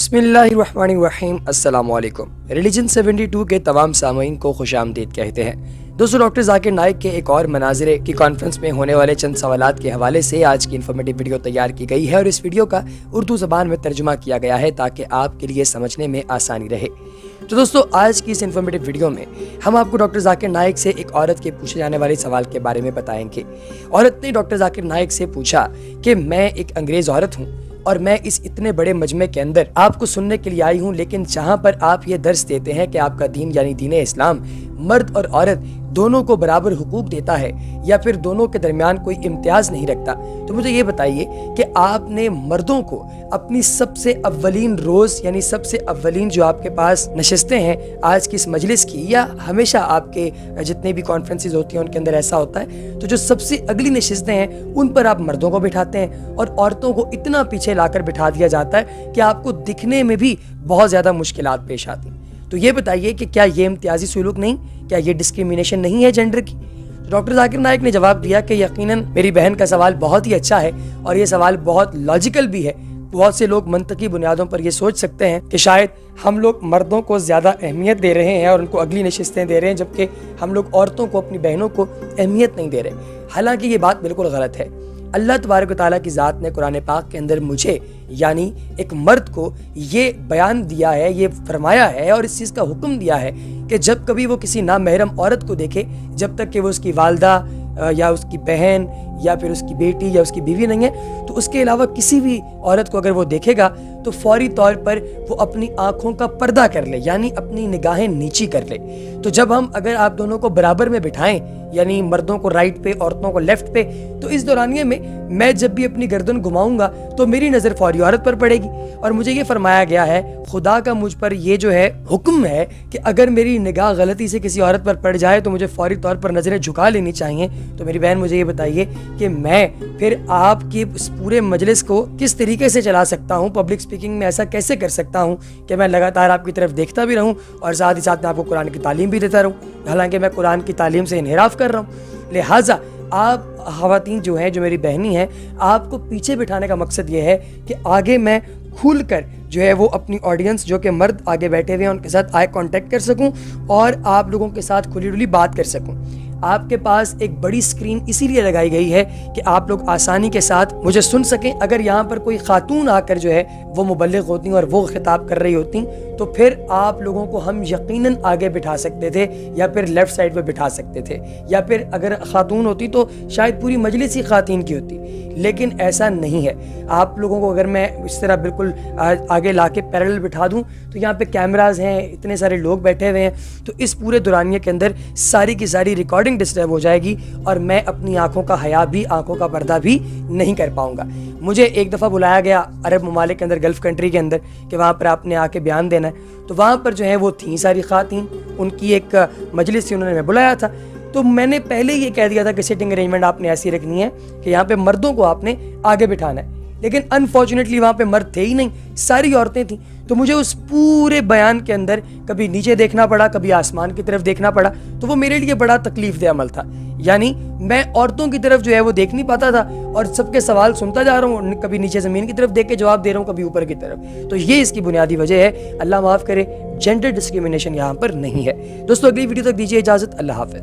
बिस्मिल्लाहिर्रहमानिर्रहीम। अस्सलाम वालेकुम। रिलीजन 72 के तमाम सामईन को खुश आमदीद कहते हैं। दोस्तों, डॉक्टर जाकिर नाइक के एक और मनाज़िरे की कॉन्फ्रेंस में होने वाले चंद सवालात के हवाले से आज की इन्फॉर्मेटिव वीडियो तैयार की गई है और इस वीडियो का उर्दू ज़बान में तर्जुमा किया गया है ताकि आपके लिए समझने में आसानी रहे। तो दोस्तों, आज की इस इन्फॉर्मेटिव वीडियो में हम आपको डॉक्टर जाकिर नाइक से एक औरत के पूछे जाने वाले सवाल के बारे में बताएंगे। औरत ने डॉक्टर जाकिर नाइक से पूछा कि मैं एक अंग्रेज़ औरत हूँ और मैं इस इतने बड़े मजमे के अंदर आपको सुनने के लिए आई हूँ, लेकिन जहाँ पर आप ये दर्स देते हैं कि आपका दीन यानी दीन इस्लाम मर्द और औरत दोनों को बराबर हुकूक देता है या फिर दोनों के दरमियान कोई इम्तियाज़ नहीं रखता, तो मुझे ये बताइए कि आपने मर्दों को अपनी सबसे अव्वलीन रोज़ यानी सबसे अव्वलीन जो आपके पास नशिस्तें हैं आज की इस मजलिस की, या हमेशा आपके जितने भी कॉन्फ्रेंसेस होती हैं उनके अंदर ऐसा होता है, तो जो सबसे अगली नशिस्तें हैं उन पर आप मर्दों को बिठाते हैं और औरतों को इतना पीछे लाकर बिठा दिया जाता है कि आपको दिखने में भी बहुत ज़्यादा मुश्किलात पेश आती हैं। तो ये बताइए कि क्या ये इम्तियाजी सुलूक नहीं, क्या ये डिस्क्रिमिनेशन नहीं है जेंडर की? डॉक्टर जाकिर नाइक ने जवाब दिया कि यकीनन मेरी बहन का सवाल बहुत ही अच्छा है और ये सवाल बहुत लॉजिकल भी है। बहुत से लोग मंतकी बुनियादों पर ये सोच सकते हैं कि शायद हम लोग मर्दों को ज़्यादा अहमियत दे रहे हैं और उनको अगली नशिस्तें दे रहे हैं, जबकि हम लोग औरतों को, अपनी बहनों को अहमियत नहीं दे रहे। हालांकि ये बात बिल्कुल गलत है। अल्लाह तबारक व तआला की ज़ात ने कुरान पाक के अंदर मुझे यानी एक मर्द को ये बयान दिया है, ये फरमाया है और इस चीज़ का हुक्म दिया है कि जब कभी वो किसी नामहरम औरत को देखे, जब तक कि वो उसकी वालदा या उसकी बहन या फिर उसकी बेटी या उसकी बीवी नहीं है, तो उसके अलावा किसी भी औरत को अगर वो देखेगा तो फौरी तौर पर वो अपनी आँखों का पर्दा कर ले, यानी अपनी निगाहें नीची कर ले। तो जब हम अगर आप दोनों को बराबर में बिठाएं, यानी मर्दों को राइट पे औरतों को लेफ्ट पे, तो इस दौरानिए में मैं जब भी अपनी गर्दन घुमाऊंगा तो मेरी नज़र फौरी औरत पर पड़ेगी। और मुझे ये फरमाया गया है, खुदा का मुझ पर ये जो है हुक्म है कि अगर मेरी निगाह गलती से किसी औरत पर पड़ जाए तो मुझे फौरी तौर पर नज़रें झुका लेनी चाहिए। तो मेरी बहन, मुझे ये बताइए कि मैं फिर आपकी इस पूरे मजलिस को किस तरीके से चला सकता हूँ, पब्लिक स्पीकिंग में ऐसा कैसे कर सकता हूँ कि मैं लगातार आपकी तरफ देखता भी रहूँ और साथ ही साथ मैं आपको कुरान की तालीम भी देता रहूँ, हालांकि मैं कुरान की तालीम से इन्हिराफ कर रहा हूँ। लिहाजा आप ख़वातीन जो हैं, जो मेरी बहनी हैं, आपको पीछे बिठाने का मकसद ये है कि आगे मैं खुल कर जो है वो अपनी ऑडियंस जो कि मर्द आगे बैठे हुए हैं उनके साथ आई कांटेक्ट कर सकूं और आप लोगों के साथ खुली डुली बात कर सकूं। आपके पास एक बड़ी स्क्रीन इसीलिए लगाई गई है कि आप लोग आसानी के साथ मुझे सुन सकें। अगर यहाँ पर कोई खातून आकर जो है वो मुबल्लिग होती और वो खिताब कर रही होती तो फिर आप लोगों को हम यकीनन आगे बिठा सकते थे या फिर लेफ़्ट साइड पर बिठा सकते थे, या फिर अगर खातून होती तो शायद पूरी मजलिस ही खातून की होती, लेकिन ऐसा नहीं है। आप लोगों को अगर मैं इस तरह बिल्कुल आगे ला के पैरेलल बिठा दूँ तो यहाँ पे कैमराज हैं, इतने सारे लोग बैठे हुए हैं, तो इस पूरे दौरानिए के अंदर सारी की सारी रिकॉर्डिंग डिस्टर्ब हो जाएगी और मैं अपनी आंखों का हया भी, आंखों का पर्दा भी नहीं कर पाऊंगा। मुझे एक दफ़ा बुलाया गया अरब ममालिक के अंदर, गल्फ़ कंट्री के अंदर, कि वहाँ पर आपने आके बयान देना है, तो वहाँ पर जो है वो थी सारी खातीन, उनकी एक मजलिस थी, उन्होंने बुलाया था। तो मैंने पहले ये कह दिया था कि सिटिंग अरेंजमेंट आपने ऐसी रखनी है कि यहाँ पे मर्दों को आपने आगे बिठाना है, लेकिन अनफॉर्चुनेटली वहाँ पे मर्द थे ही नहीं, सारी औरतें थीं। तो मुझे उस पूरे बयान के अंदर कभी नीचे देखना पड़ा, कभी आसमान की तरफ देखना पड़ा, तो वो मेरे लिए बड़ा तकलीफ दे अमल था। यानी मैं औरतों की तरफ जो है वो देख नहीं पाता था और सबके सवाल सुनता जा रहा हूँ, कभी नीचे ज़मीन की तरफ देख के जवाब दे रहा हूँ, कभी ऊपर की तरफ। तो ये इसकी बुनियादी वजह है। अल्लाह माफ़ करे, जेंडर डिस्क्रिमिनेशन यहाँ पर नहीं है। दोस्तों, अगली वीडियो तक दीजिए इजाज़त। अल्लाह हाफ़िज़।